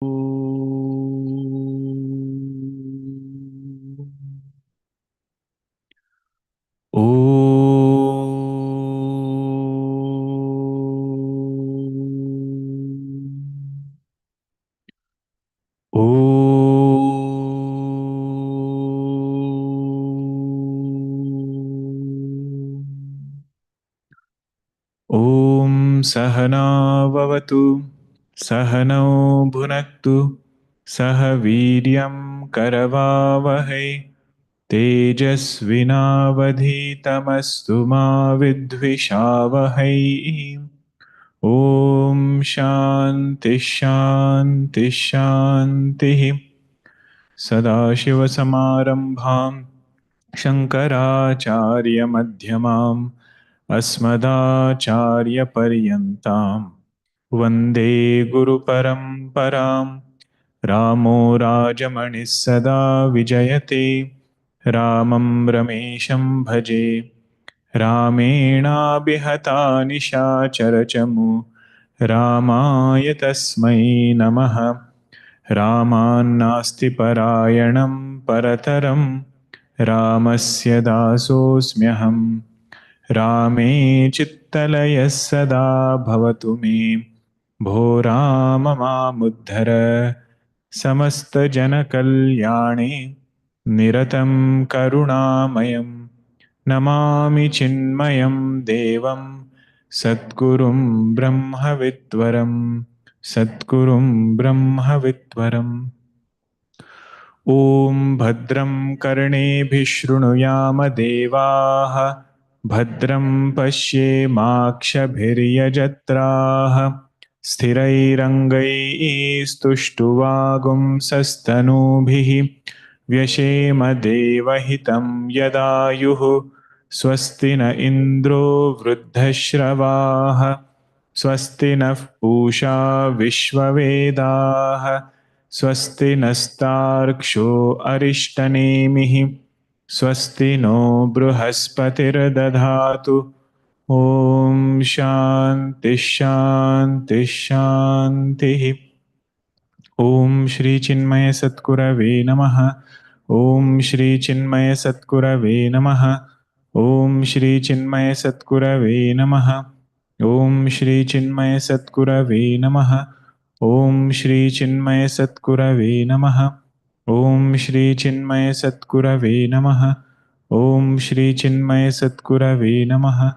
ॐ सहना भवतु सहनौ भुनक्तु सह वीर्यं करवावहै तेजस्विनावधीतमस्तु मा विद्विषावहै। ॐ शान्ति शान्ति शान्तिः। सदाशिवसमारम्भां शङ्कराचार्यमध्यमाम् अस्मदाचार्यपर्यन्तां वन्दे गुरुपरम्परां। रामो राजमणिः सदा विजयते रामं रमेशं भजे। रामेणाभिहता निशाचरचमु रामाय तस्मै नमः। रामान्नास्ति परायणं परतरं रामस्य दासोऽस्म्यहम्। रामे चित्तलयः सदा भवतु मे भो राम मामुद्धर। समस्तजनकल्याणे निरतं करुणामयं नमामि चिन्मयं देवं सद्गुरुं ब्रह्मविद्वरं सद्गुरुं ब्रह्मविद्वरम्। ॐ भद्रं कर्णेभिः शृणुयाम देवाः भद्रं पश्येमाक्षभिर्यजत्राः स्थिरैरङ्गैस्तुष्टुवागुंसस्तनूभिः व्यशेम देवहितं यदायुः। स्वस्ति न इन्द्रो वृद्धश्रवाः स्वस्ति नः पूषा विश्ववेदाः स्वस्ति नस्तार्क्ष्यो अरिष्टनेमिः स्वस्ति नो बृहस्पतिर्दधातु। ॐ शान्ति शान्ति शान्तिः। ॐ श्री चिन्मय सद्गुरवे नमः। ॐ श्री चिन्मय सद्गुरवे नमः। ॐ श्री चिन्मय सद्गुरवे नमः। ॐ श्री चिन्मय सद्गुरवे नमः। ॐ श्री चिन्मय सद्गुरवे नमः। ॐ श्री चिन्मय सद्गुरवे नमः। ॐ श्री चिन्मय सद्गुरवे नमः।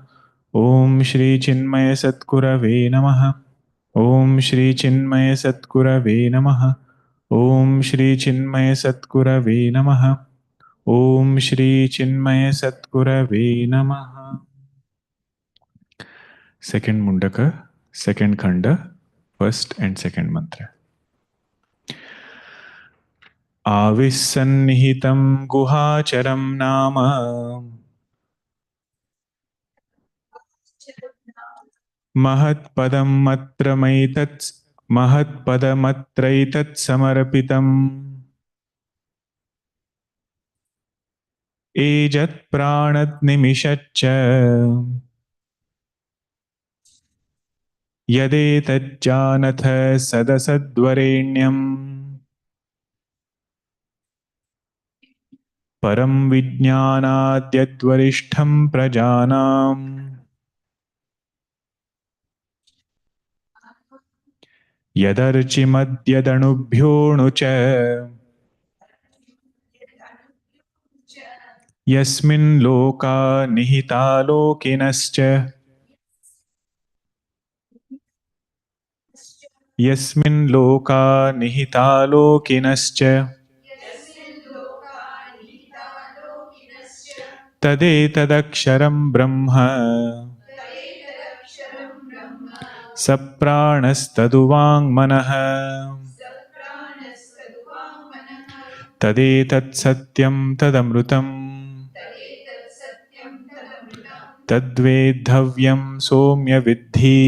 ॐ श्री चिन्मय सद्गुरवे नमः। ॐ श्री चिन्मय सद्गुरवे नमः। ॐ श्री चिन्मय सद्गुरवे नमः। ॐ श्री चिन्मय सद्गुरवे नमः। Second Mundaka, second Khanda, first and second mantra. आविस्सन्निहितं गुहाचरं नाम महत्पदमत्रैतत् समर्पितम्। एजत्प्राणनिमिषच्च यदेतज्जानथ सदसद्वरेण्यम्। परं विज्ञानाद्यद्वरिष्ठं प्रजानाम् यदर्चिमद्यदणुभ्योऽणु च यस्मिन् लोका निहिता लोकिनश्च यस्मिन् लोका निहिता लोकिनश्च तदेतदक्षरं ब्रह्म सप्राणस्तदुवाङ्मनः। तदेतत्सत्यं तदमृतं तद्वेद्धव्यं सौम्य विद्धि।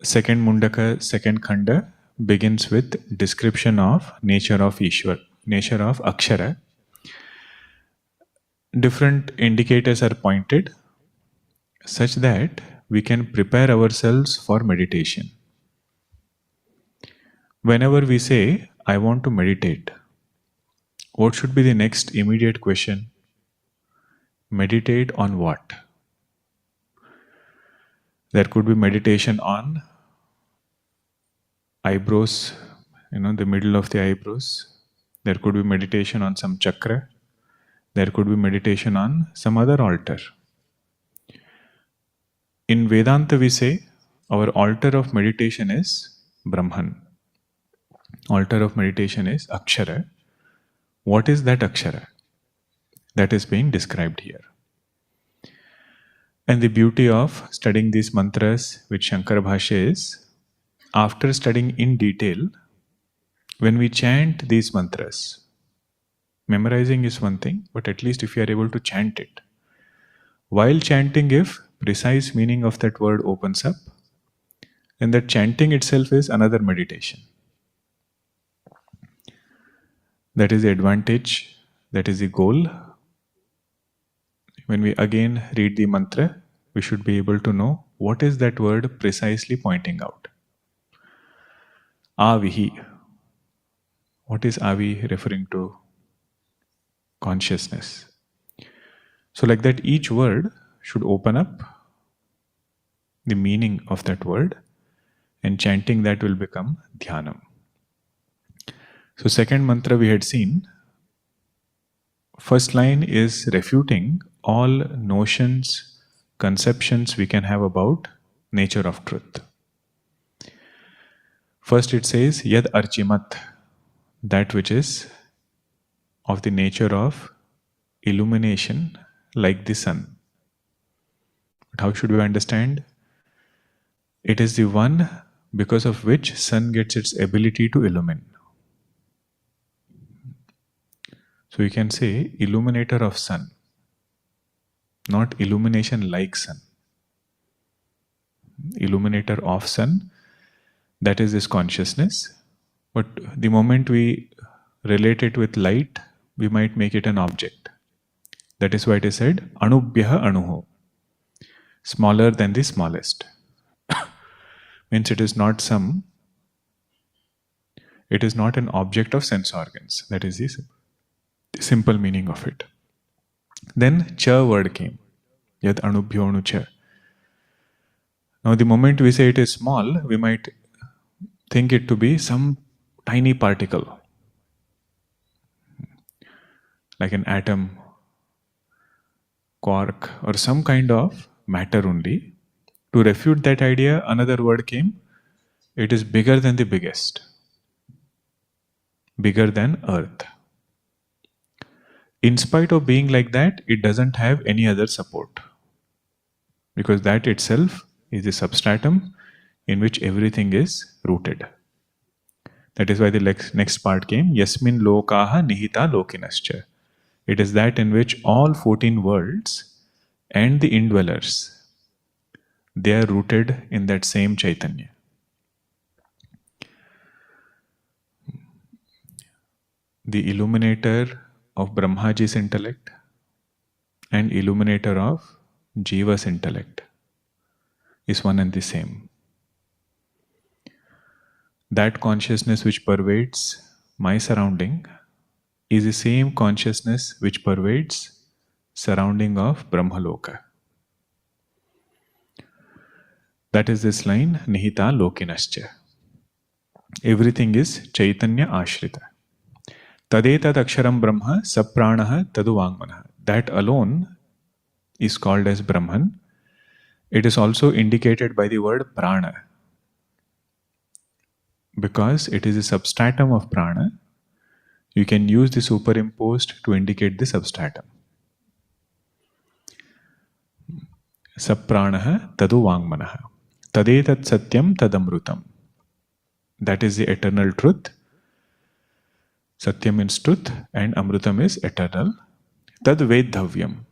Second Mundaka, second Khanda begins with description of nature of Ishwar, nature of Akshara. Different indicators are pointed such that we can prepare ourselves for meditation. Whenever we say, I want to meditate, what should be the next immediate question? Meditate on what? There could be meditation on eyebrows, the middle of the eyebrows. There could be meditation on some chakra. There could be meditation on some other altar. In Vedanta, we say our altar of meditation is Brahman. Altar of meditation is Akshara. What is that Akshara? That is being described here. And the beauty of studying these mantras with Shankar Bhashya is, after studying in detail, when we chant these mantras, memorizing is one thing, but at least if you are able to chant it. While chanting, if precise meaning of that word opens up, then that chanting itself is another meditation. That is the advantage, that is the goal. When we again read the mantra, we should be able to know what is that word precisely pointing out. Avihi. What is Avi referring to? Consciousness. So like that, each word should open up the meaning of that word, and chanting that will become dhyanam. So second mantra we had seen, first line is refuting all notions, conceptions we can have about nature of truth. First it says, Yad Archimat, that which is of the nature of illumination like the sun. But how should we understand? It is the one because of which sun gets its ability to illumine. So you can say illuminator of sun, not illumination like sun. Illuminator of sun, that is this consciousness. But the moment we relate it with light, we might make it an object. That is why it is said, Anubhyaha Anuho, smaller than the smallest. Means it is not an object of sense organs. That is the simple meaning of it. Then cha word came. Yad anubhyo anu cha. Now the moment we say it is small, we might think it to be some tiny particle, like an atom, quark, or some kind of matter only. To refute that idea, another word came. It is bigger than the biggest. Bigger than earth. In spite of being like that, it doesn't have any other support. Because that itself is the substratum in which everything is rooted. That is why the next part came, Yasmin lokaha nihita lokinascha. It is that in which all 14 worlds and the indwellers, they are rooted in that same Chaitanya. The illuminator of Brahmaji's intellect and illuminator of Jiva's intellect is one and the same. That consciousness which pervades my surrounding is the same consciousness which pervades surrounding of Brahmaloka. That is this line, Nihita Lokinascha. Everything is Chaitanya Ashrita. Tadetad Aksharam Brahma Sapranaha Tadu Vangmanaha. That alone is called as Brahman. It is also indicated by the word Prana. Because it is a substratum of Prana, you can use the superimposed to indicate the substratum. Sapranaha Tadu Vangmanaha. Tadetat Satyam Tadamrutam. That is the eternal truth. Satyam means truth and Amrutam is eternal. Tad Vedhavyam.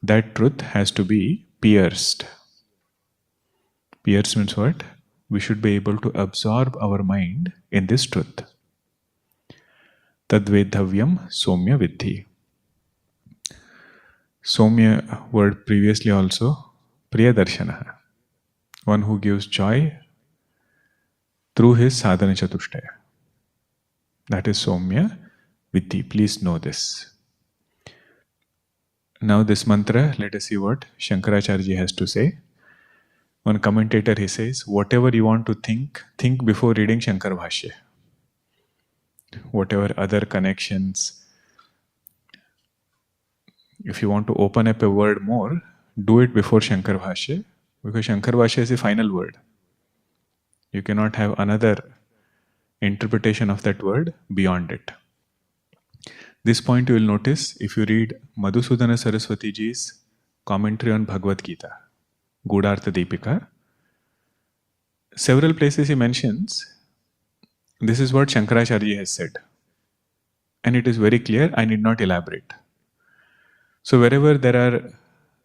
That truth has to be pierced. Pierced means what? We should be able to absorb our mind in this truth. Tad Vedhavyam Somya Vidhi. Somya word previously also Priyadarshanaha. one who gives joy through his sadhana chatushtaya. That is Somya Vitti. Please know this. Now this mantra, let us see what Shankaracharya has to say. One commentator, he says, whatever you want to think before reading Shankar Bhashya. Whatever other connections, if you want to open up a word more, do it before Shankar Bhashya, because Shankar Bhashya is the final word. You cannot have another interpretation of that word beyond it. This point you will notice if you read Madhusudana Saraswati ji's commentary on Bhagavad Gita, Gudhartha Deepika. Several places he mentions, this is what Shankaracharya has said. And it is very clear, I need not elaborate. So wherever there are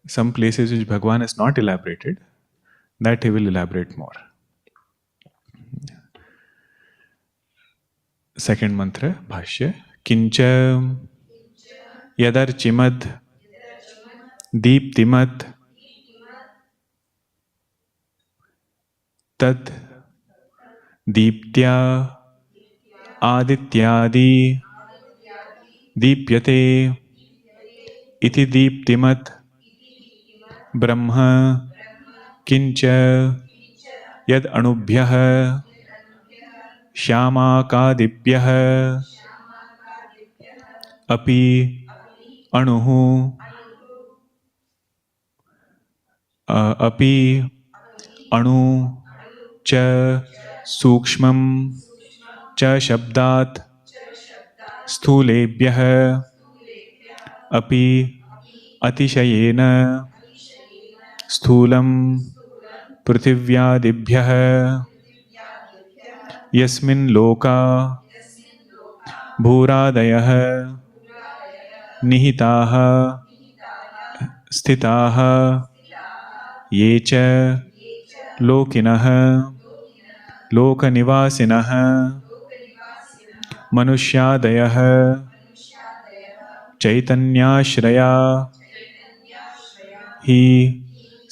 some places which Bhagwan has not elaborated, that he will elaborate more. Second mantra, Bhashya. Kincha yadarchimad deeptimat tad deeptya adityadi deepyate iti deeptimat brahma kincha yad anubhyah श्यामाकादिभ्यः अपि अणुः अपि अणु च सूक्ष्मं च शब्दात् स्थूलेभ्यः अपि अतिशयेन स्थूलं पृथिव्यादिभ्यः यस्मिन् लोका भूरादयः निहिताः स्थिताः ये च लोकिनः लोकनिवासिनः मनुष्यादयः चैतन्याश्रया हि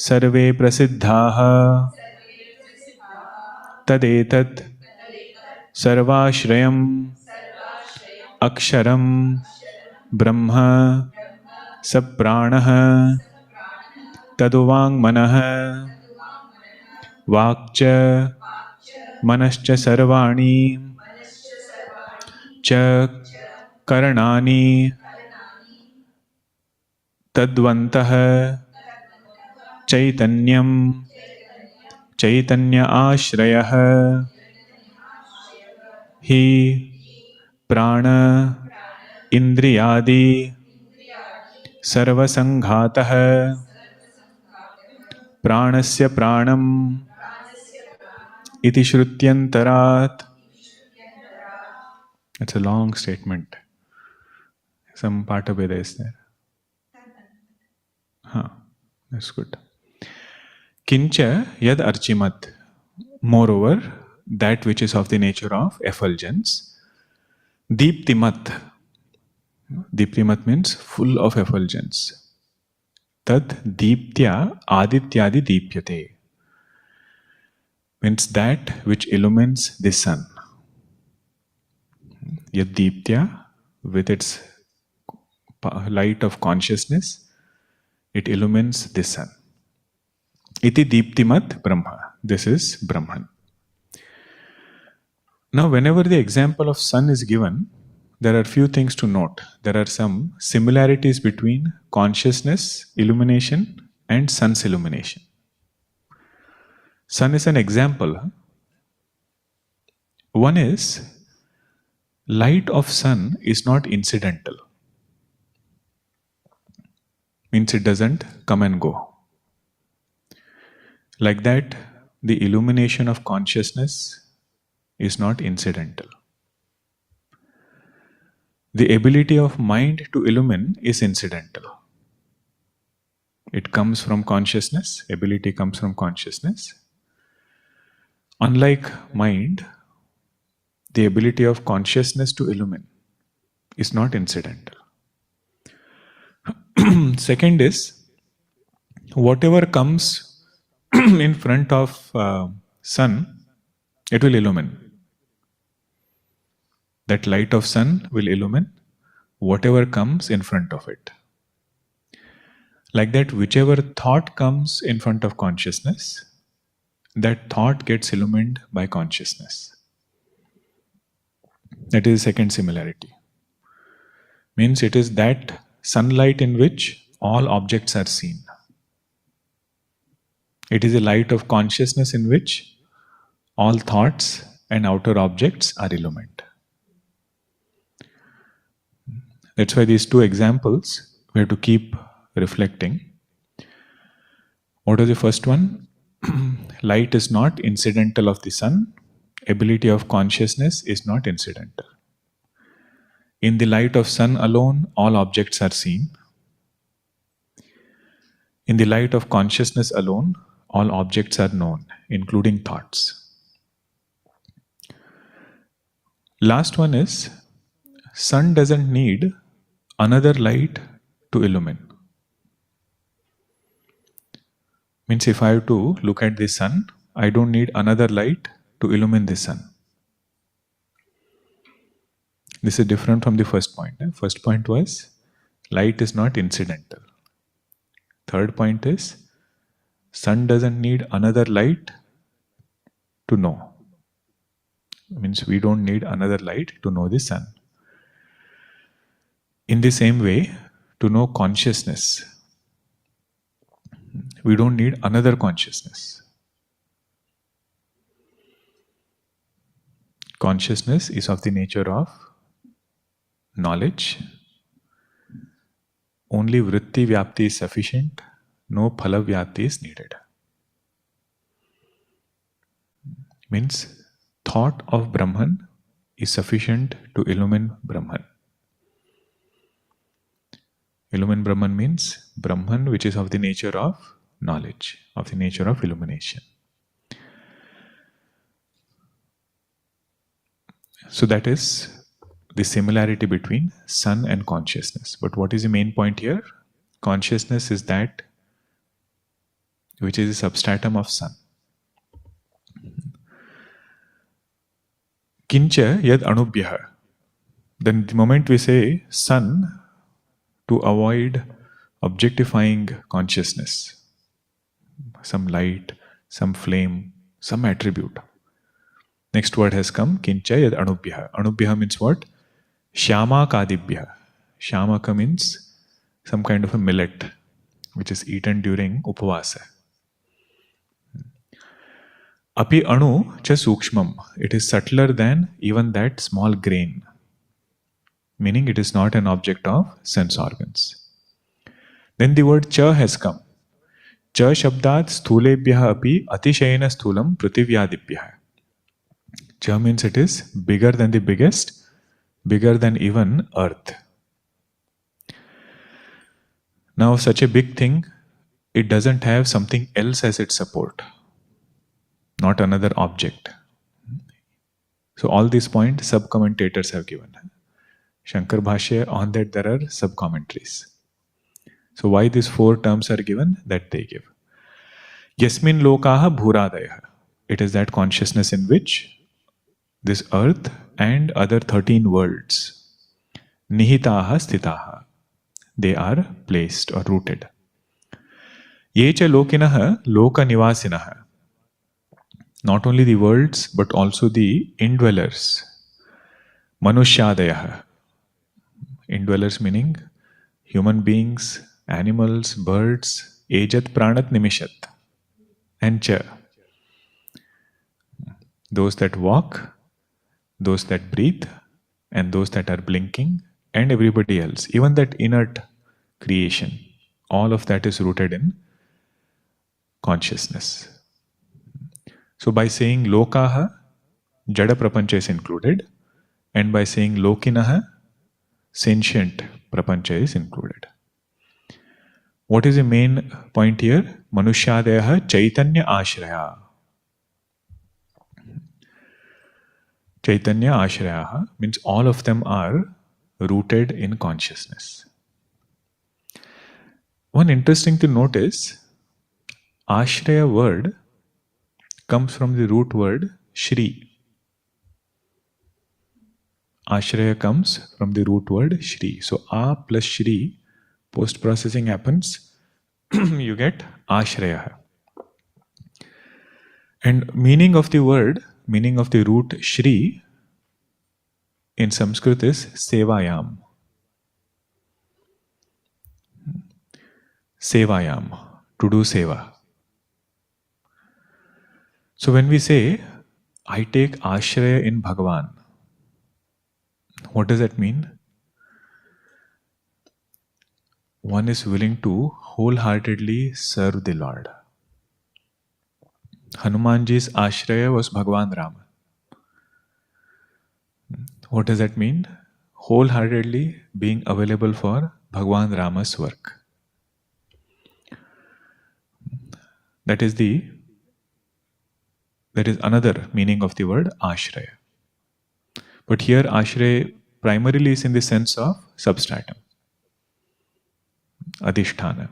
सर्वे प्रसिद्धाः तदेतत् सर्वाश्रयम् अक्षरं ब्रह्म सप्राणः तदुवाङ्मनः वाक्च मनश्च सर्वाणि च करणानि तद्वन्तः चैतन्यं चैतन्य आश्रयः हि प्राण इंद्रियादि सर्वसंघातः प्राणस्य प्राणम् इति श्रुत्यन्तरात्. It's a long statement. Some part of it is there. That's good. Kincha yad archimat. Moreover, that which is of the nature of effulgence. Deeptimat. Deeptimat means full of effulgence. Tad deeptya adityadi deepyate. Means that which illumines the sun. Yad deeptya, with its light of consciousness, it illumines the sun. Iti deeptimat Brahma. This is Brahman. Now, whenever the example of sun is given, there are few things to note. There are some similarities between consciousness illumination and sun's illumination. Sun is an example. One is, light of sun is not incidental. Means it doesn't come and go. Like that, the illumination of consciousness is not incidental. The ability of mind to illumine is incidental. It comes from consciousness, ability comes from consciousness. Unlike mind, the ability of consciousness to illumine is not incidental. Second is, whatever comes in front of sun, it will illumine. That light of sun will illumine whatever comes in front of it. Like that, whichever thought comes in front of consciousness, that thought gets illumined by consciousness. That is the second similarity. Means it is that sunlight in which all objects are seen. It is a light of consciousness in which all thoughts and outer objects are illumined. That's why these two examples we have to keep reflecting. What was the first one? Light is not incidental of the sun. Ability of consciousness is not incidental. In the light of sun alone, all objects are seen. In the light of consciousness alone, all objects are known, including thoughts. Last one is, sun doesn't need another light to illumine. Means if I have to look at the sun, I don't need another light to illumine the sun. This is different from the first point. First point was, light is not incidental. Third point is, sun doesn't need another light to know. Means we don't need another light to know the sun. In the same way, to know consciousness, we don't need another consciousness. Consciousness is of the nature of knowledge. Only vritti vyapti is sufficient, no phala vyapti is needed. Means thought of Brahman is sufficient to illumine Brahman. Illumine Brahman means Brahman which is of the nature of knowledge, of the nature of illumination. So that is the similarity between sun and consciousness. But what is the main point here? Consciousness is that which is the substratum of sun. Kincha yad anubhyaha. Then the moment we say sun, to avoid objectifying consciousness, some light, some flame, some attribute. Next word has come, kincha yad anubhyaha. Anubhyaha means what? Shyama kadibhyaha. Shyamaka means some kind of a millet which is eaten during upavasa. Api anu cha sukshmam. It is subtler than even that small grain. Meaning it is not an object of sense organs. Then the word cha has come. Cha shabdat sthulebhyaha api atishayena sthulam prativyadibhyaha. Cha means it is bigger than the biggest, bigger than even earth. Now such a big thing, it doesn't have something else as its support. Not another object. So all these points sub-commentators have given. Shankar Bhashya, on that there are sub-commentaries. So why these four terms are given? That they give. Yasmin lokaha bhuradaya. It is that consciousness in which this earth and other 13 worlds, nihitaha sthitaha, they are placed or rooted. Yecha lokinaha loka nivasinaha. Not only the worlds, but also the indwellers. Manushyaadayaha. Indwellers meaning human beings, animals, birds, ejat pranat nimishat. And cha. Those that walk, those that breathe, and those that are blinking, and everybody else. Even that inert creation, all of that is rooted in consciousness. So by saying lokaha, jada prapancha is included, and by saying lokinaha, sentient prapancha is included. What is the main point here? Manushyadeha Chaitanya Ashraya. Chaitanya Ashraya means all of them are rooted in consciousness. One interesting to note is, Ashraya word comes from the root word Shri. Ashraya comes from the root word Shri. So A plus Shri, post processing happens, you get Ashraya. And meaning of the word, meaning of the root Shri in Sanskrit is Sevayam. Sevayam, to do seva. So when we say, I take Ashraya in Bhagavan, what does that mean? One is willing to wholeheartedly serve the Lord. Hanumanji's Ashraya was Bhagavan Rama. What does that mean? Wholeheartedly being available for Bhagavan Rama's work. That is another meaning of the word Ashraya. But here Ashraya primarily is in the sense of substratum, Adhisthana.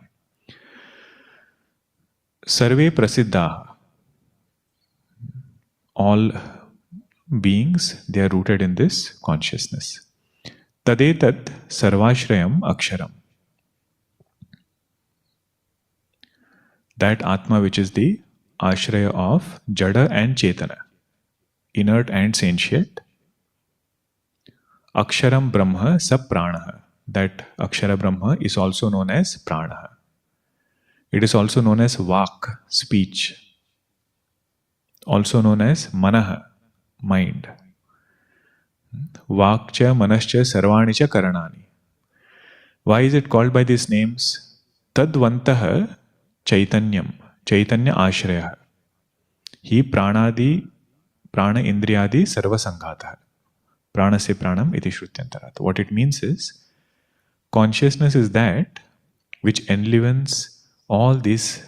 Sarve prasiddha. All beings, they are rooted in this consciousness. Tadetat sarvashrayam aksharam. That Atma which is the ashraya of Jada and Chetana, inert and sentient. Aksharam Brahma sa pranaha. That Akshara Brahma is also known as pranaha. It is also known as vak, speech. Also known as manaha, mind. Vakcha, manascha, sarvanicha, karanani. Why is it called by these names? Tadvantaha Chaitanyam, Chaitanya Ashraya. He pranadi, prana indriyadi sarva sanghata. Prana se pranam iti shrutyantarat. What it means is, consciousness is that which enlivens all these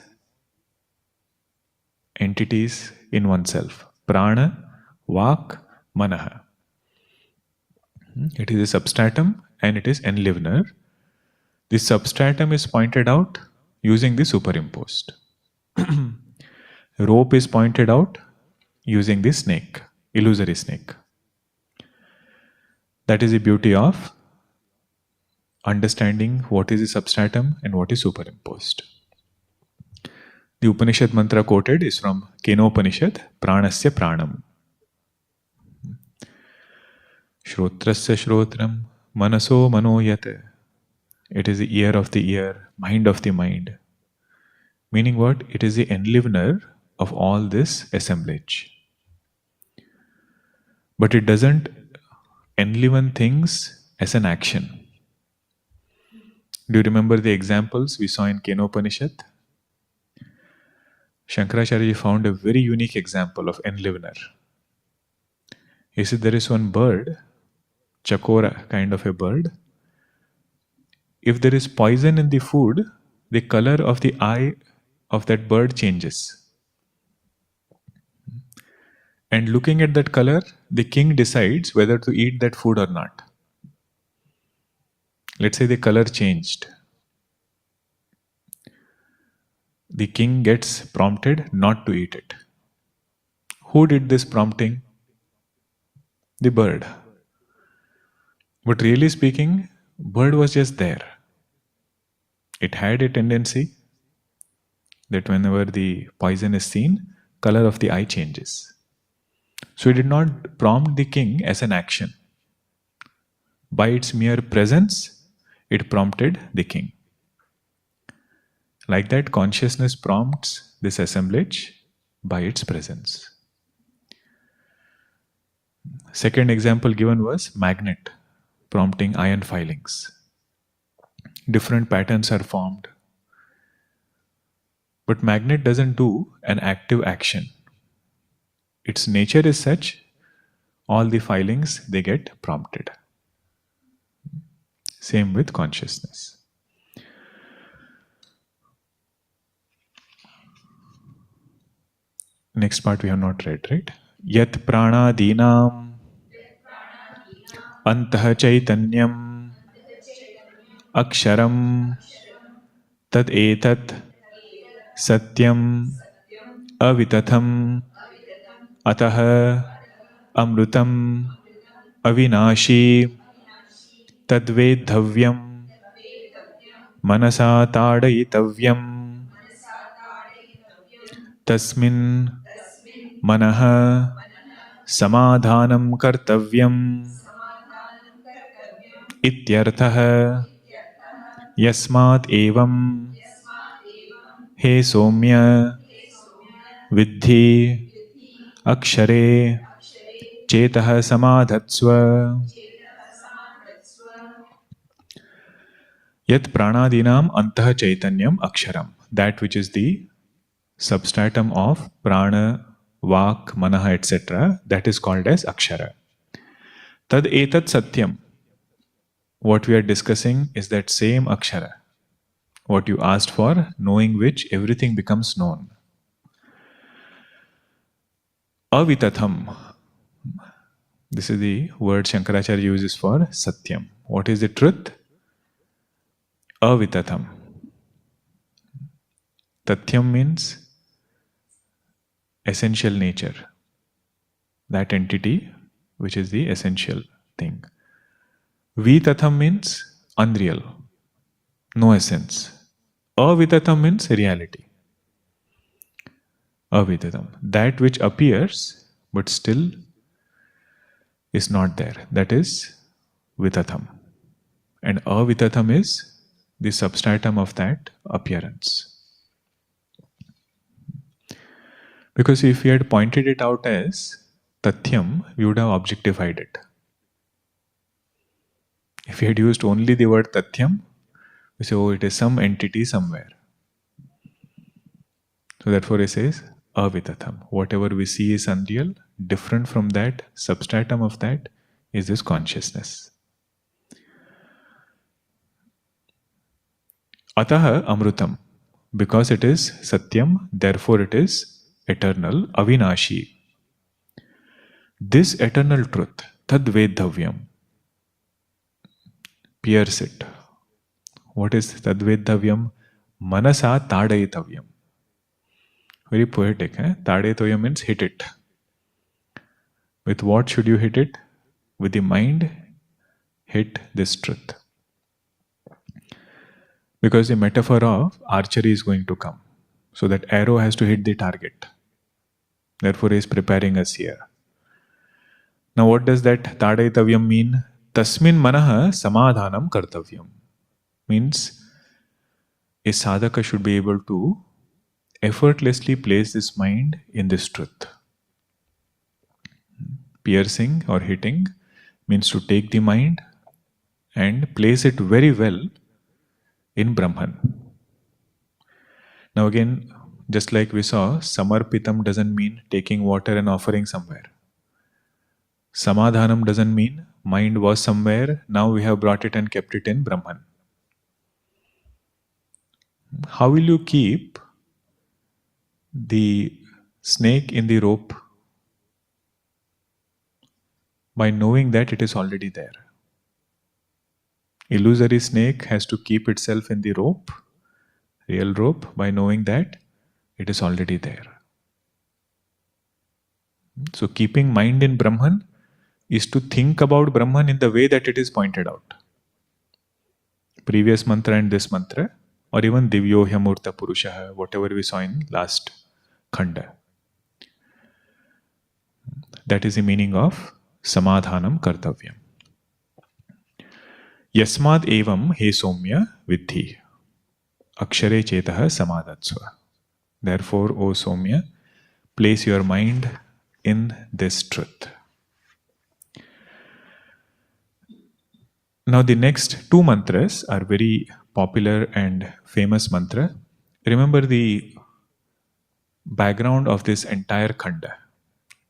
entities in oneself. Prana, vak, manaha. It is a substratum and it is enlivener. The substratum is pointed out using the superimposed. Rope is pointed out using the snake, illusory snake. That is the beauty of understanding what is the substratum and what is superimposed. The Upanishad mantra quoted is from Kenopanishad, Pranasya Pranam. Shrotrasya Shrotram, Manaso Manoyate. It is the ear of the ear, mind of the mind. Meaning what? It is the enlivener of all this assemblage. But it doesn't enliven things as an action. Do you remember the examples we saw in Kenopanishad? Shankaracharya found a very unique example of enlivener. He said there is one bird, chakora kind of a bird. If there is poison in the food, the color of the eye of that bird changes. And looking at that color, the king decides whether to eat that food or not. Let's say the color changed. The king gets prompted not to eat it. Who did this prompting? The bird. But really speaking, bird was just there. It had a tendency that whenever the poison is seen, color of the eye changes. So it did not prompt the king as an action. By its mere presence, it prompted the king. Like that, consciousness prompts this assemblage by its presence. Second example given was magnet, prompting iron filings. Different patterns are formed. But magnet doesn't do an active action. Its nature is such, all the filings, they get prompted. Same with consciousness. Next part we have not read, right? Yat pranadinam antah chaitanyam aksharam tad etat Satyam avitatham atah amrutam avinashi tadvedhavyam manasa tadayitavyam tasmin manaha samadhanam kartavyam ityarthah yasmat evam he somya viddhi akshare chetah samadhatsva yat pranadinam antah chaitanyam aksharam. That which is the substratum of prana, vak, manaha, etc., that is called as akshara. Tad etat satyam. What we are discussing is that same akshara. What you asked for, knowing which everything becomes known. Avitatham. This is the word Shankaracharya uses for satyam. What is the truth? Avitatham. Tatyam means essential nature. That entity which is the essential thing. Vitatham means unreal, no essence. Avitatham means reality. Avitatham. That which appears but still is not there. That is Vitatham. And Avitatham is the substratum of that appearance. Because if we had pointed it out as Tathyam, we would have objectified it. If we had used only the word Tathyam, we say, oh, it is some entity somewhere. So therefore it says Avitatham. Whatever we see is unreal. Different from that, substratum of that is this consciousness. Ataha amrutam. Because it is Satyam, therefore it is eternal, avinashi. This eternal truth, tadvedhavyam. Pierce it. What is tadvedhavyam? Manasa tadayitavyam. Very poetic, eh? Tadayitavyam means hit it. With what should you hit it? With the mind, hit this truth. Because the metaphor of archery is going to come. So that arrow has to hit the target. Therefore, he is preparing us here. Now, what does that tadayitavyam mean? Tasmin manaha samadhanam kartavyam. Means a sadhaka should be able to effortlessly place this mind in this truth. Piercing or hitting means to take the mind and place it very well in Brahman. Now again, just like we saw, samarpitam doesn't mean taking water and offering somewhere. Samadhanam doesn't mean mind was somewhere, now we have brought it and kept it in Brahman. How will you keep the snake in the rope? By knowing that it is already there. Illusory snake has to keep itself in the rope, real rope, by knowing that it is already there. So keeping mind in Brahman is to think about Brahman in the way that it is pointed out. Previous mantra and this mantra, or even Divyo Hyamurta Purushaha, whatever we saw in last khanda. That is the meaning of Samadhanam Kartavyam. Yasmad evam he somya viddhi. Akshare chetah samadhatsva. Therefore, O Somya, place your mind in this truth. Now the next two mantras are very popular and famous mantra. Remember the background of this entire khanda.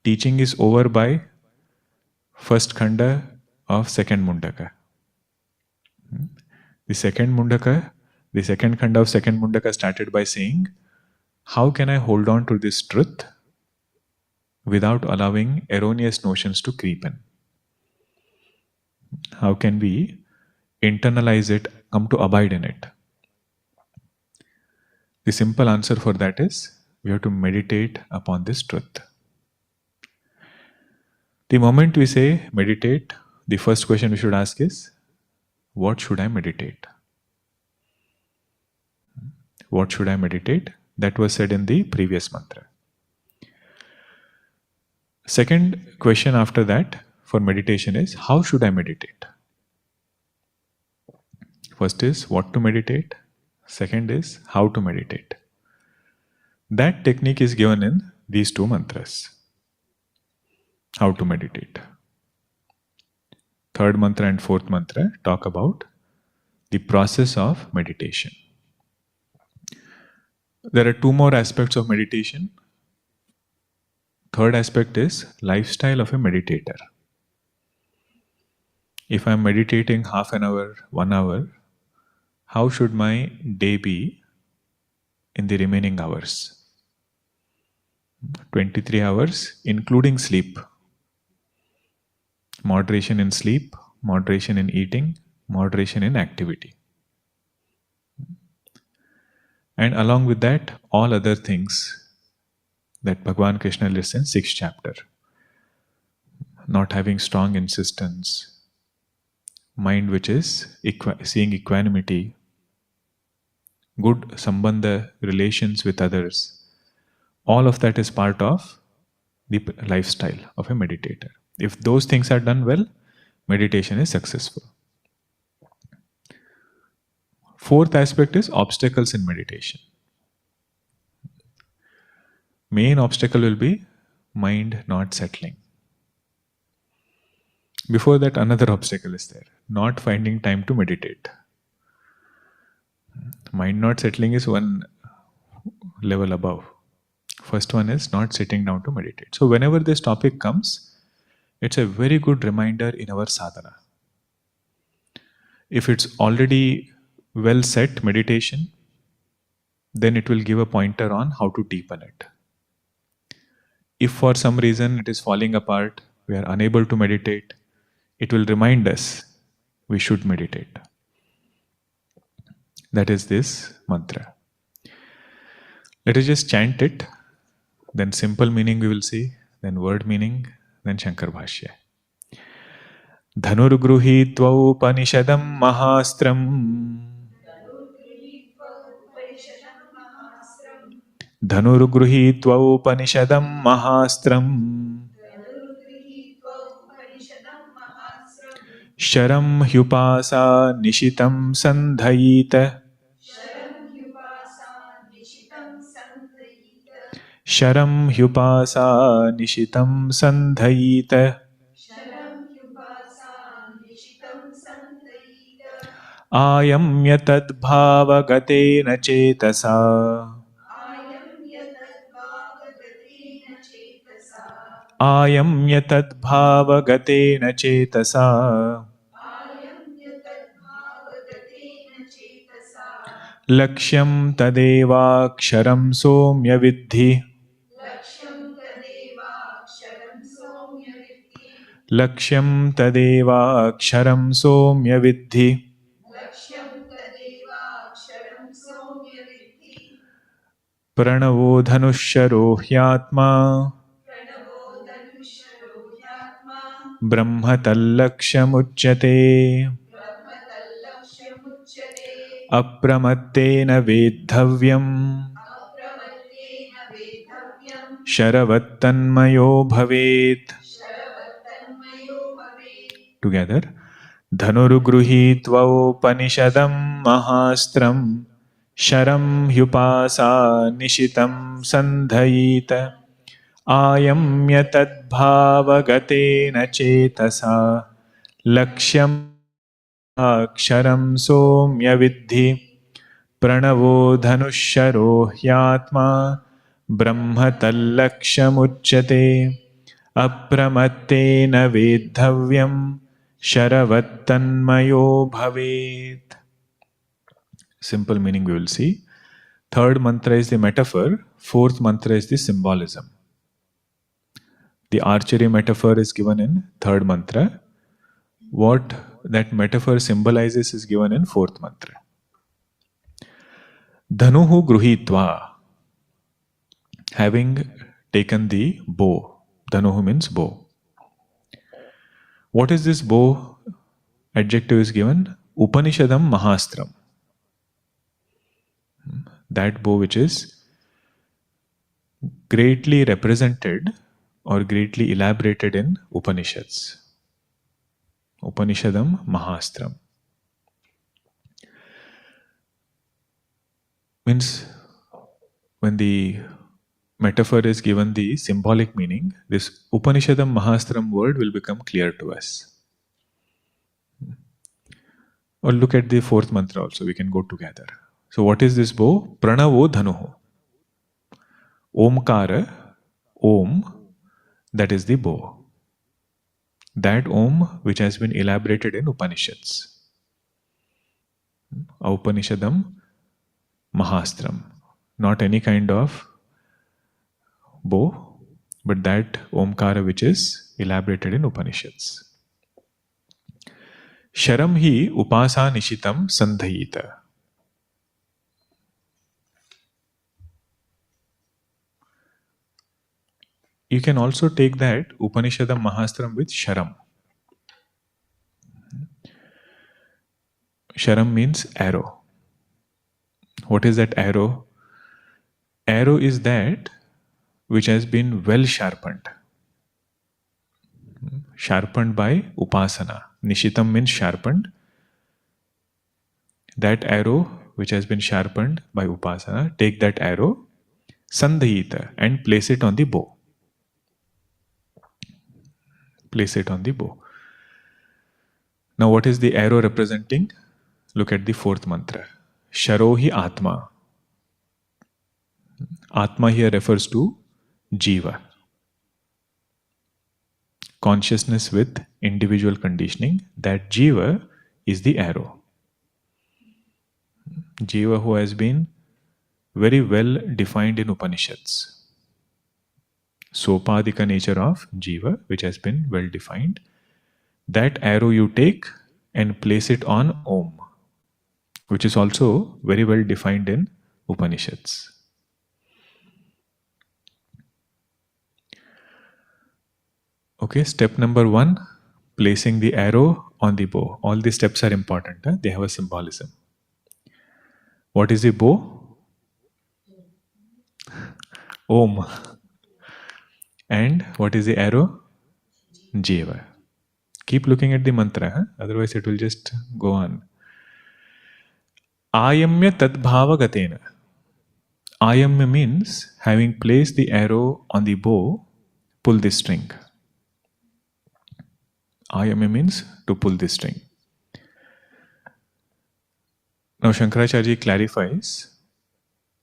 Teaching is over by first khanda of second Mundaka. The second khanda of second Mundaka started by saying, how can I hold on to this truth without allowing erroneous notions to creep in? How can we internalize it, come to abide in it? The simple answer for that is we have to meditate upon this truth. The moment we say meditate, the first question we should ask is, what should I meditate? What should I meditate? That was said in the previous mantra. Second question after that for meditation is, how should I meditate? First is what to meditate. Second is how to meditate. That technique is given in these two mantras. How to meditate. Third mantra and fourth mantra talk about the process of meditation. There are two more aspects of meditation. Third aspect is lifestyle of a meditator. If I am meditating half an hour, 1 hour, how should my day be in the remaining hours? 23 hours, including sleep. Moderation in sleep, moderation in eating, moderation in activity. And along with that, all other things that Bhagavan Krishna lists in 6th chapter. Not having strong insistence, mind which is seeing equanimity, good sambandha relations with others. All of that is part of the lifestyle of a meditator. If those things are done well, meditation is successful. Fourth aspect is obstacles in meditation. Main obstacle will be mind not settling. Before that, another obstacle is there, not finding time to meditate. Mind not settling is one level above. First one is not sitting down to meditate. So whenever this topic comes, it's a very good reminder in our sadhana. If it's already well set meditation, then it will give a pointer on how to deepen it. If for some reason it is falling apart, we are unable to meditate, it will remind us we should meditate. That is this mantra. Let us just chant it, then simple meaning we will see, then word meaning, then Shankar Bhashya. Dhanurgruhitva upanishadam mahastram. Dhanurgruhitva upanishadam mahastram. Sharam hyupasa nishitam sandhayita. Sharam hyupasa nishitam sandhayita. Ayam yatad bhavagateena cetasa. Ayam yatad bhavagateena cetasa. Lakshyam tadeva ksharam somya vidhi. Lakshyam tadeva ksharam somya vidhi. Pranavo dhanusharo hyatma. Brahma tallakshamuchyate. Apramatena vedhavyam. Sharavattanmayo bhavet. Together. Dhanurgruhitva upanishadam mahastram. Sharam hyupasa nishitam sandhayita. Ayam yatad bhavagateena cetasa. Lakshyam aksharam somya vidhi. Pranavo dhanusharo hyatma. Brahma tallakshamuchyate. Apramatena vedhavyam. Sharavattanmayo bhavet. Simple meaning we will see. Third mantra is the metaphor. Fourth mantra is the symbolism. The archery metaphor is given in third mantra. What that metaphor symbolizes is given in fourth mantra. Dhanuhu gruhitva, having taken the bow. Dhanuhu means bow. What is this bow? Adjective is given. Upanishadam Mahastram. That bow which is greatly represented or greatly elaborated in Upanishads. Upanishadam Mahastram. Means when the metaphor is given the symbolic meaning, this Upanishadam Mahastram word will become clear to us. Or look at the fourth mantra also, we can go together. So what is this bow? Pranavo Dhanuhu. Omkara, Om, that is the bow. That Om which has been elaborated in Upanishads. Upanishadam Mahastram. Not any kind of bow, but that Omkara which is elaborated in Upanishads. Sharam hi upasa nishitam sandhayita. You can also take that Upanishadam Mahastram with Sharam. Sharam means arrow. What is that arrow? Arrow is that which has been well sharpened. Sharpened by upasana. Nishitam means sharpened. That arrow which has been sharpened by upasana, take that arrow, sandhayita, and place it on the bow. Place it on the bow. Now what is the arrow representing? Look at the fourth mantra. Sharohi Atma. Atma here refers to Jiva. Consciousness with individual conditioning. That Jiva is the arrow. Jiva who has been very well defined in Upanishads. Sopadika nature of Jiva, which has been well defined. That arrow you take and place it on Om, which is also very well defined in Upanishads. Okay, step number 1, placing the arrow on the bow. All these steps are important. They have a symbolism. What is the bow? Om. And what is the arrow? Jiva. Keep looking at the mantra, otherwise it will just go on. Ayamya tadbhava gatena. Ayamya means having placed the arrow on the bow, pull the string. Ayamya means to pull the string. Now Shankaracharya clarifies,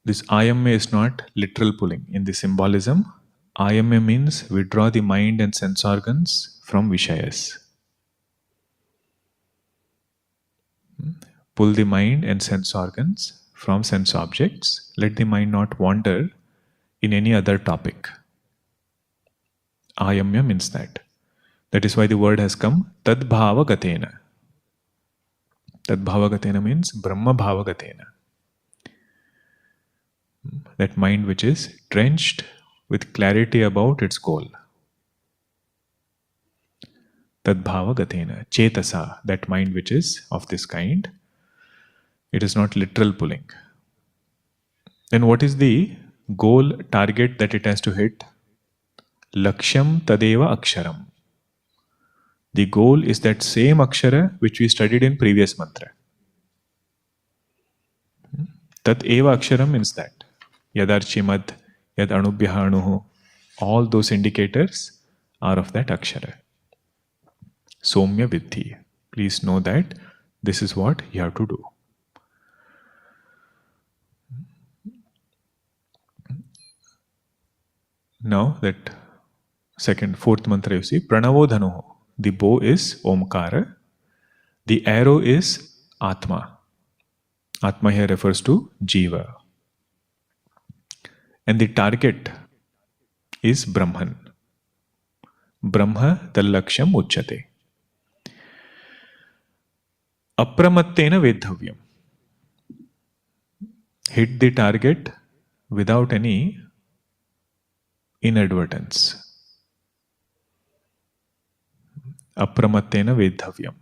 this ayamya is not literal pulling. In the symbolism, ayamya means withdraw the mind and sense organs from Vishayas. Pull the mind and sense organs from sense objects. Let the mind not wander in any other topic. Ayamya means that. That is why the word has come tadbhava gatena. Tadbhava gatena means Brahma bhava gatena. That mind which is drenched with clarity about its goal. Tadbhava gatena. Chetasa, that mind which is of this kind. It is not literal pulling. Then what is the goal, target that it has to hit? Lakshyam tadeva aksharam. The goal is that same akshara which we studied in previous mantra. Tat eva aksharam means that. Yadarchimad, yad anubhyaha anuhu. All those indicators are of that akshara. Somya viddhi. Please know that this is what you have to do. Now that fourth mantra you see, Pranavo Dhanuhu. The bow is Omkara. The arrow is Atma. Atma here refers to Jiva. And the target is Brahman. Brahma Dallaksham Uchyate. Apramattena Vedhavyam. hit the target without any inadvertence. Apramattena vedhavyam.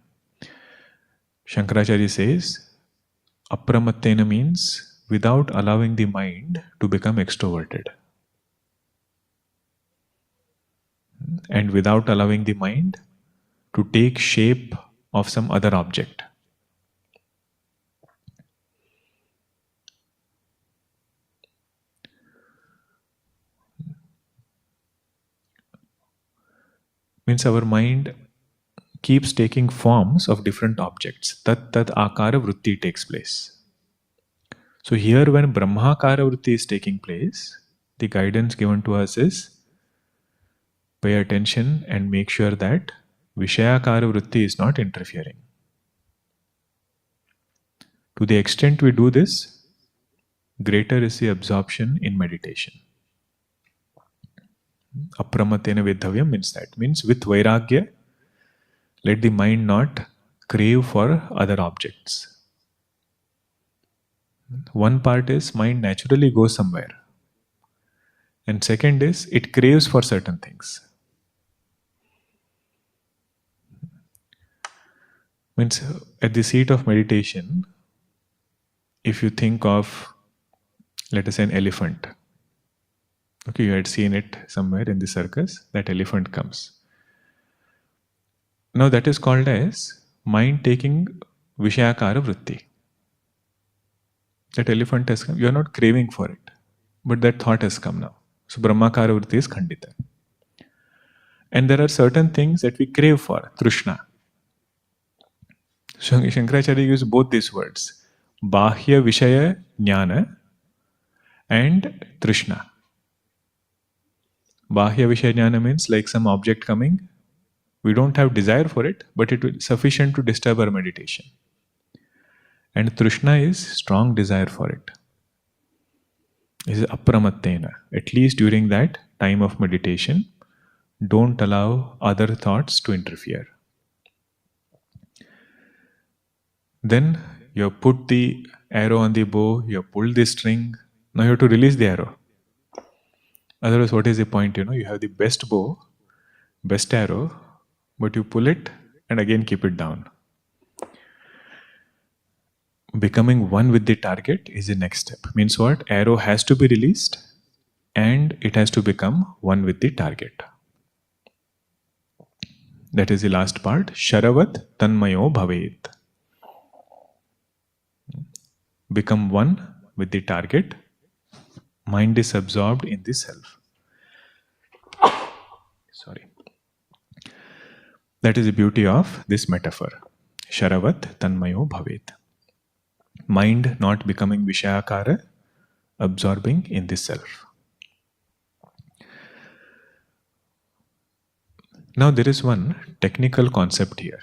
Shankaracharya says, apramattena means without allowing the mind to become extroverted. And without allowing the mind to take shape of some other object. Means our mind keeps taking forms of different objects. Tat akara vritti takes place. So here when Brahmakara vritti is taking place, the guidance given to us is pay attention and make sure that Vishayakara vritti is not interfering. To the extent we do this, greater is the absorption in meditation. Apramatena vedhavyam means that. Means with vairagya, let the mind not crave for other objects. One part is mind naturally goes somewhere. And second is it craves for certain things. Means at the seat of meditation, if you think of, let us say, an elephant. Okay, you had seen it somewhere in the circus, that elephant comes. Now that is called as mind taking Vishayakara vritti. That elephant has come, you are not craving for it, but that thought has come now. So Brahmakara vritti is khandita. And there are certain things that we crave for, Trishna. Shankaracharya used both these words, Bahya Vishaya Jnana and Trishna. Bahya Vishaya Jnana means like some object coming, we don't have desire for it, but it is sufficient to disturb our meditation. And Trishna is strong desire for it. This is apramattena. At least during that time of meditation, don't allow other thoughts to interfere. Then you have put the arrow on the bow, you have pulled the string, now you have to release the arrow. Otherwise, what is the point? You have the best bow, best arrow, but you pull it and again keep it down. Becoming one with the target is the next step. Means what? Arrow has to be released and it has to become one with the target. That is the last part. Sharavat tanmayo bhavet. Become one with the target. Mind is absorbed in the self. Sorry. That is the beauty of this metaphor. Sharavat tanmayo bhavet. Mind not becoming Vishayakara, absorbing in the self. Now there is one technical concept here,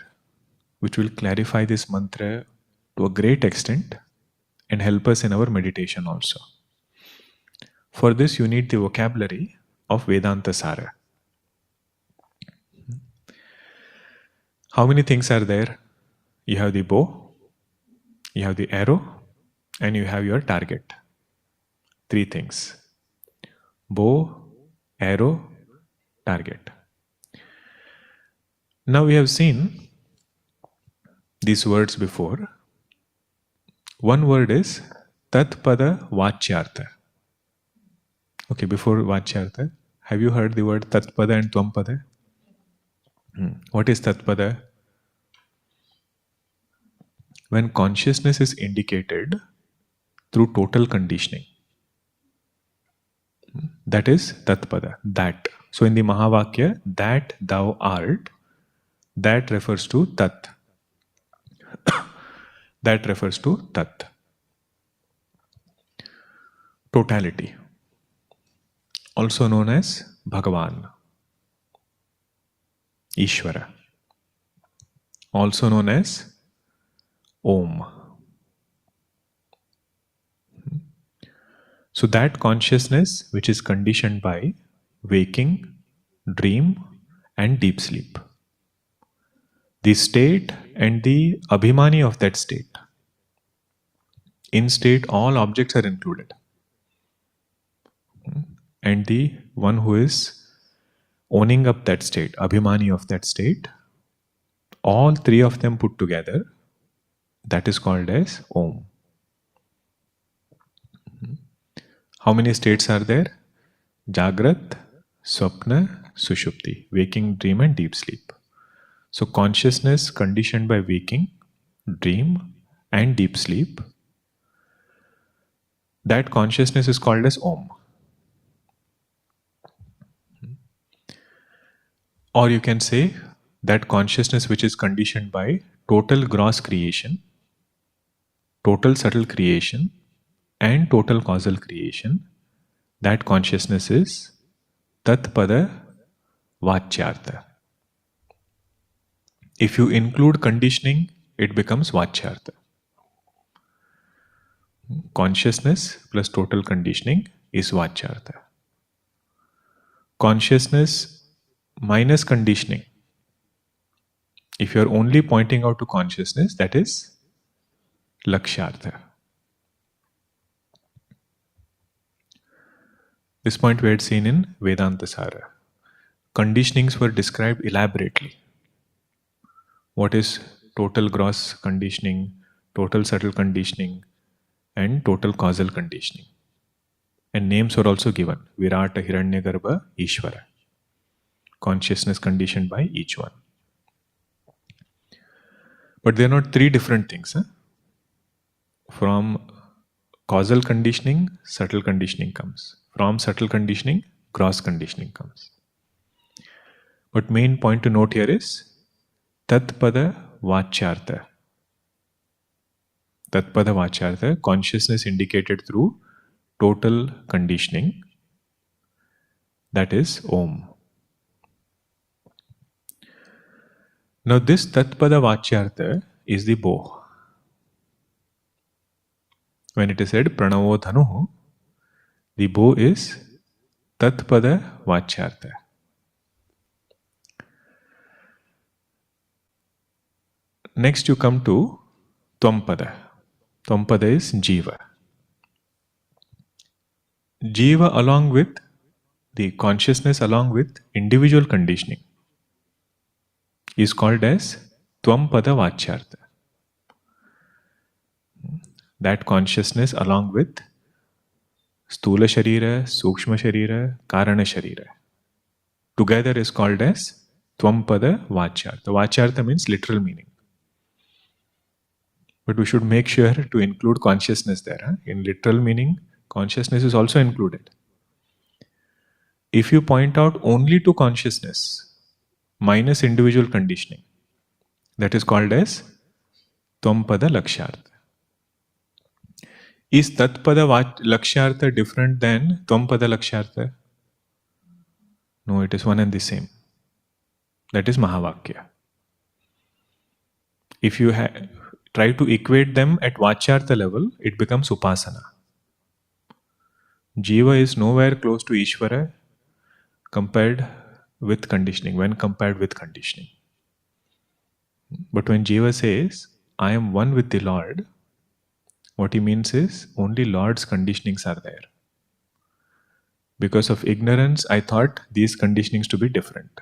which will clarify this mantra to a great extent and help us in our meditation also. For this you need the vocabulary of Vedanta Sara. How many things are there? You have the bow, you have the arrow, and you have your target. 3 things. Bow, arrow, target. Now we have seen these words before. One word is Tatpada Vachyartha. Okay, before Vachyartha, have you heard the word Tatpada and Tvampada? What is Tatpada? When consciousness is indicated through total conditioning. That is Tatpada, that. So in the Mahavakya, that thou art, that refers to Tat. That refers to Tat. Totality. Also known as Bhagavan. Ishvara. Also known as Om. So that consciousness which is conditioned by waking, dream and deep sleep. The state and the abhimani of that state. In state, all objects are included. And the one who is owning up that state, Abhimani of that state, all three of them put together, that is called as Om. How many states are there? Jagrat, Swapna, Sushupti, waking, dream, and deep sleep. So consciousness conditioned by waking, dream, and deep sleep, that consciousness is called as Om. Or you can say that consciousness which is conditioned by total gross creation, total subtle creation, and total causal creation, that consciousness is Tatpada Vachyartha. If you include conditioning, it becomes Vachyartha. Consciousness plus total conditioning is Vachyartha. Consciousness minus conditioning, if you are only pointing out to consciousness, that is Lakshyartha. This point we had seen in Vedanta Sara. Conditionings were described elaborately. What is total gross conditioning, total subtle conditioning, and total causal conditioning. And names were also given. Virata, Hiranyagarbha, Ishvara. Consciousness conditioned by each one. But they are not three different things. From causal conditioning, subtle conditioning comes. From subtle conditioning, gross conditioning comes. But main point to note here is Tatpada Vachyartha. Tatpada Vachyartha, consciousness indicated through total conditioning, that is Om. Now this Tatpada Vachyartha is the bow. When it is said Pranavo Dhanuhu, the bow is Tatpada Vachyartha. Next you come to Tvampada. Tvampada is Jiva. Jiva along with the consciousness along with individual conditioning is called as Tvampada Vachyartha. That consciousness along with Stula Sharira, Sukshma Sharira, Karana Sharira together is called as Tvampada Vachyartha. Vachyartha means literal meaning. But we should make sure to include consciousness there. In literal meaning, consciousness is also included. If you point out only to consciousness minus individual conditioning, that is called as Tvampada Lakshyartha. Is Tatpada Lakshyartha different than Tvampada Lakshyartha? No, it is one and the same. That is Mahavakya. If you try to equate them at Vachyartha level, it becomes Upasana. Jiva is nowhere close to Ishvara compared with conditioning, when compared with conditioning. But when Jiva says, I am one with the Lord, what he means is, only Lord's conditionings are there. Because of ignorance, I thought these conditionings to be different.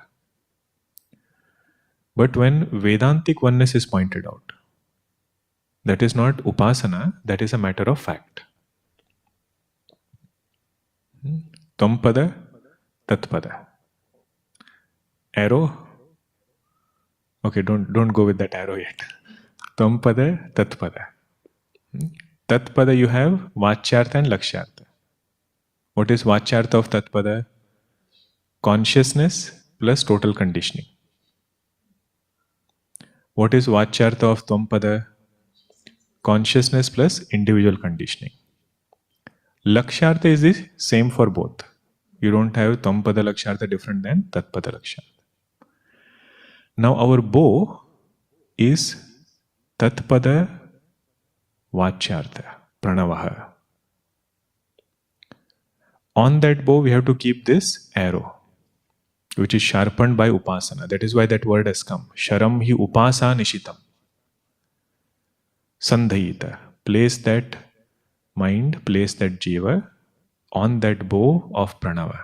But when Vedantic oneness is pointed out, that is not Upasana, that is a matter of fact. Tvampada, Tatpada. Arrow? Okay, don't go with that arrow yet. Tvampada, Tatpada. Tatpada you have Vachyartha and Lakshyartha. What is Vachyartha of Tatpada? Consciousness plus total conditioning. What is Vachyartha of Tvampada? Consciousness plus individual conditioning. Lakshyartha is the same for both. You don't have Tvampada Lakshyartha different than Tatpada Lakshyartha. Now our bow is Tatpada Vachyartha, Pranavaha. On that bow we have to keep this arrow, which is sharpened by Upasana. That is why that word has come. Sharam hi Upasa Nishitam. Sandhayita. Place that mind place that jiva on that bow of pranava.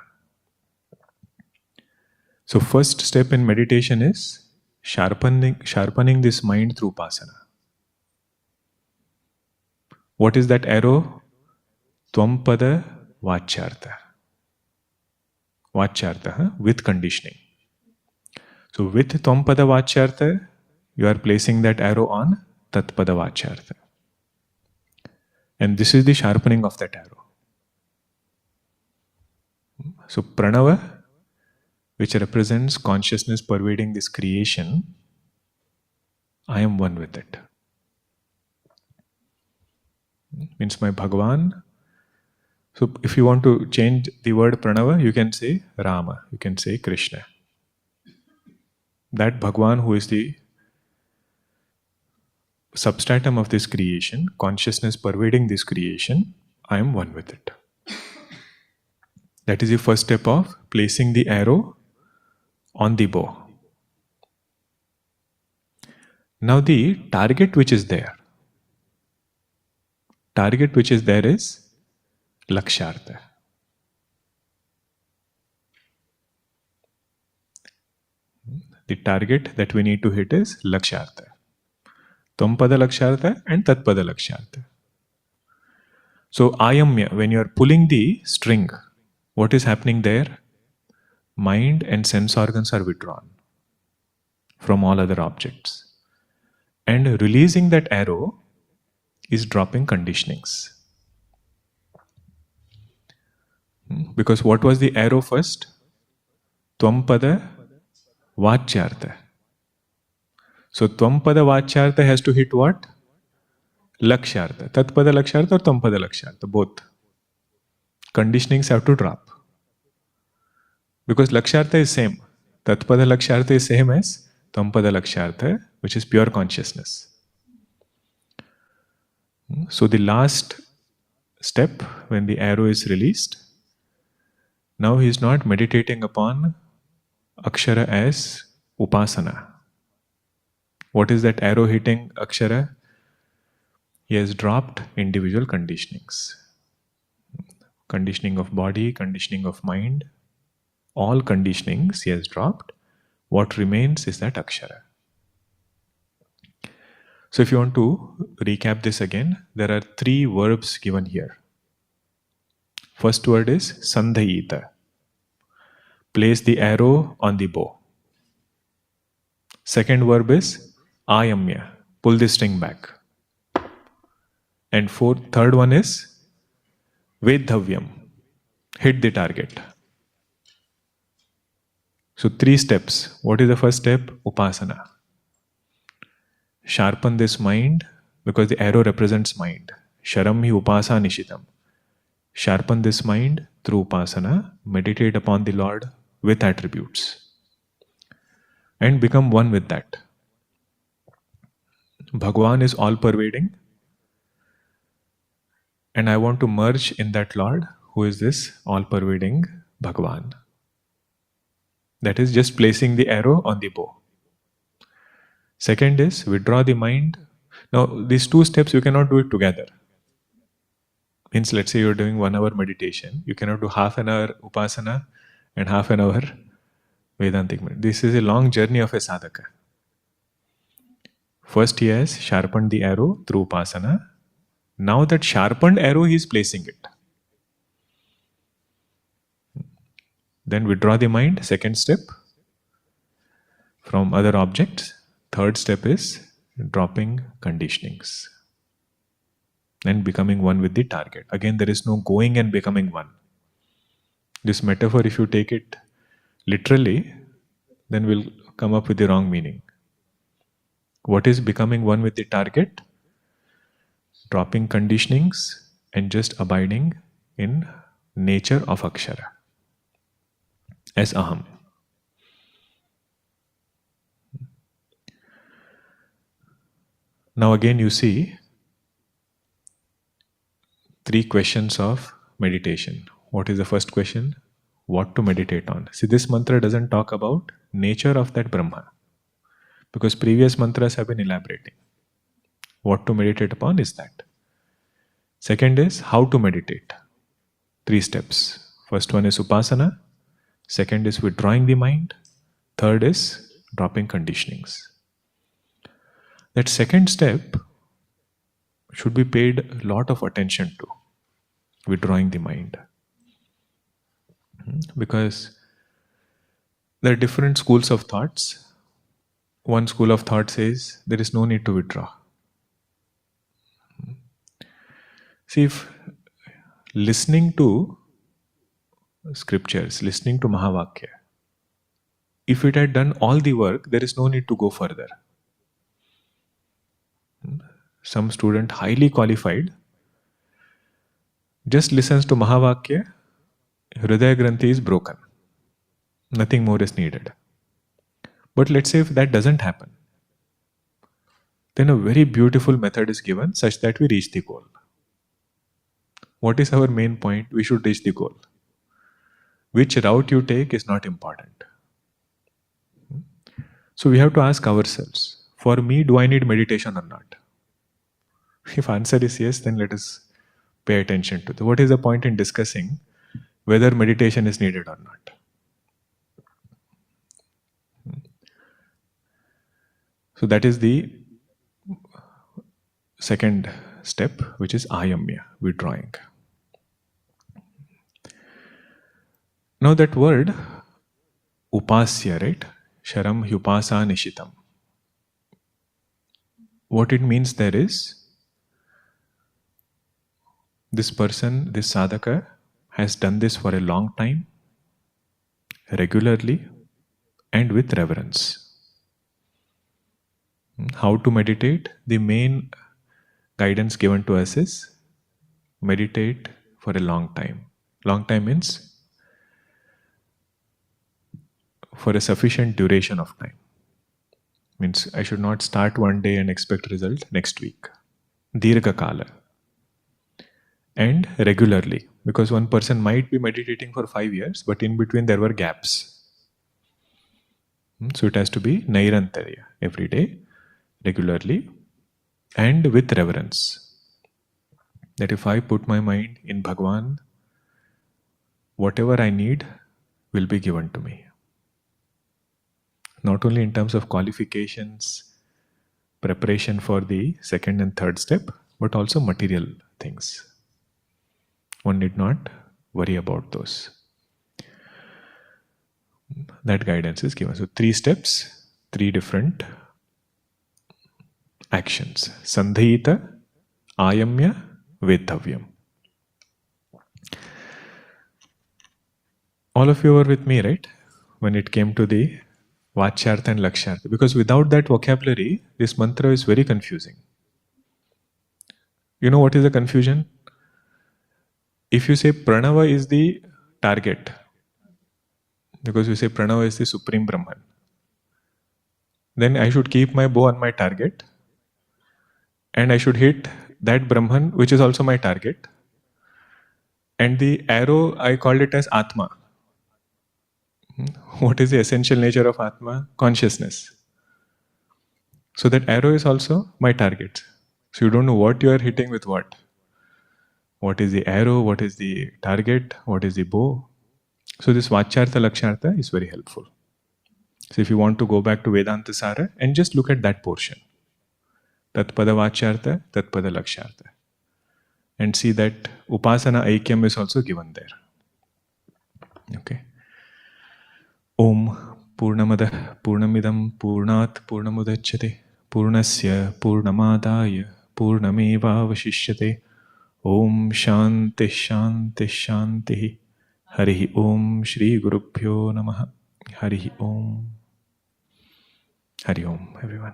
So first step in meditation is sharpening this mind through upasana. What is that arrow? Tvampada vachyartha. Vachyartha, with conditioning. So with Tvampada vachyartha, you are placing that arrow on Tatpada vachyartha. And this is the sharpening of that arrow. So pranava, which represents consciousness pervading this creation, I am one with it. Means my Bhagavan. So if you want to change the word pranava, you can say Rama, you can say Krishna. That Bhagavan who is the substratum of this creation, consciousness pervading this creation, I am one with it. That is the first step of placing the arrow on the bow. Now the target which is there is lakshartha. The target that we need to hit is lakshartha. Tvampada lakshartha and tatpada lakshartha. So ayamya, when you are pulling the string, what is happening there? Mind and sense organs are withdrawn from all other objects. And releasing that arrow is dropping conditionings. Because what was the arrow first? Tvampada vachyartha. So Tvampada vachyartha has to hit what? Lakshartha. Tatpada lakshartha or Tvampada lakshartha, both. Conditionings have to drop. Because lakshartha is same. Tatpada lakshartha is same as Tvampada lakshartha, which is pure consciousness. So the last step, when the arrow is released, now he is not meditating upon akshara as upasana. What is that arrow hitting akshara? He has dropped individual conditionings. Conditioning of body, conditioning of mind, all conditionings he has dropped. What remains is that akshara. So if you want to recap this again, there are 3 verbs given here. First word is sandhayita. Place the arrow on the bow. Second verb is ayamya. Pull the string back. And third one is vedhavyam. Hit the target. So 3 steps. What is the first step? Upasana. Sharpen this mind, because the arrow represents mind. Sharam hi upasa nishitam. Sharpen this mind through upasana. Meditate upon the Lord with attributes. And become one with that. Bhagavan is all pervading. And I want to merge in that Lord who is this all pervading Bhagavan. That is just placing the arrow on the bow. Second is withdraw the mind. Now these 2 steps you cannot do it together. Means let's say you're doing 1 hour meditation. You cannot do half an hour upasana and half an hour Vedantic meditation. This is a long journey of a sadhaka. First he has sharpened the arrow through upasana. Now that sharpened arrow he is placing it. Then withdraw the mind, second step, from other objects. Third step is dropping conditionings and becoming one with the target. Again, there is no going and becoming one. This metaphor, if you take it literally, then we'll come up with the wrong meaning. What is becoming one with the target? Dropping conditionings and just abiding in nature of akshara as aham. Now again you see 3 questions of meditation. What is the first question? What to meditate on? See, this mantra doesn't talk about nature of that Brahma, because previous mantras have been elaborating. What to meditate upon is that. Second is how to meditate. 3 steps. First one is upasana. Second is withdrawing the mind. Third is dropping conditionings. That second step should be paid a lot of attention to, withdrawing the mind. Because there are different schools of thoughts. One school of thought says there is no need to withdraw. See, if listening to scriptures, listening to Mahavakya, if it had done all the work, there is no need to go further. Some student, highly qualified, just listens to Mahavakya, Hridaya Granthi is broken. Nothing more is needed. But let's say if that doesn't happen, then a very beautiful method is given such that we reach the goal. What is our main point? We should reach the goal. Which route you take is not important. So we have to ask ourselves, for me, do I need meditation or not? If answer is yes, then let us pay attention to that. What is the point in discussing whether meditation is needed or not? So that is the second step, which is ayamya, withdrawing. Now that word, upasya, right? Sharam hyupasa nishitam. What it means there is, this person, this sadhaka, has done this for a long time, regularly, and with reverence. How to meditate? The main guidance given to us is meditate for a long time. Long time means for a sufficient duration of time. Means I should not start one day and expect result next week. Dirgha kala. And regularly. Because one person might be meditating for 5 years, but in between there were gaps. So it has to be nairantarya, every day, regularly, and with reverence. That if I put my mind in Bhagwan, whatever I need will be given to me. Not only in terms of qualifications, preparation for the second and third step, but also material things. One need not worry about those. That guidance is given. So 3 steps, 3 different actions. Sandhita, ayamya, vedavyam. All of you were with me, right? When it came to the Vachyartha and Lakshyartha. Because without that vocabulary, this mantra is very confusing. You know what is the confusion? If you say Pranava is the target, because you say Pranava is the Supreme Brahman, then I should keep my bow on my target and I should hit that Brahman, which is also my target. And the arrow, I called it as Atma. What is the essential nature of Atma? Consciousness. So that arrow is also my target. So you don't know what you are hitting with what. What is the arrow? What is the target? What is the bow? So this Vachyartha Lakshyartha is very helpful. So if you want to go back to Vedanta Sara and just look at that portion. Tatpada Vachyartha, Tatpada Lakshyartha. And see that Upasana Aikyam is also given there. Okay. Om Purnamada Purnamidam Purnat Purnamudachyate Purnasya Purnamadaya Purnameva Vashishyate. Om Shanti Shanti Shanti. Harihi Om Shri Gurubhyo Namaha. Harihi Om. Hari Om, everyone.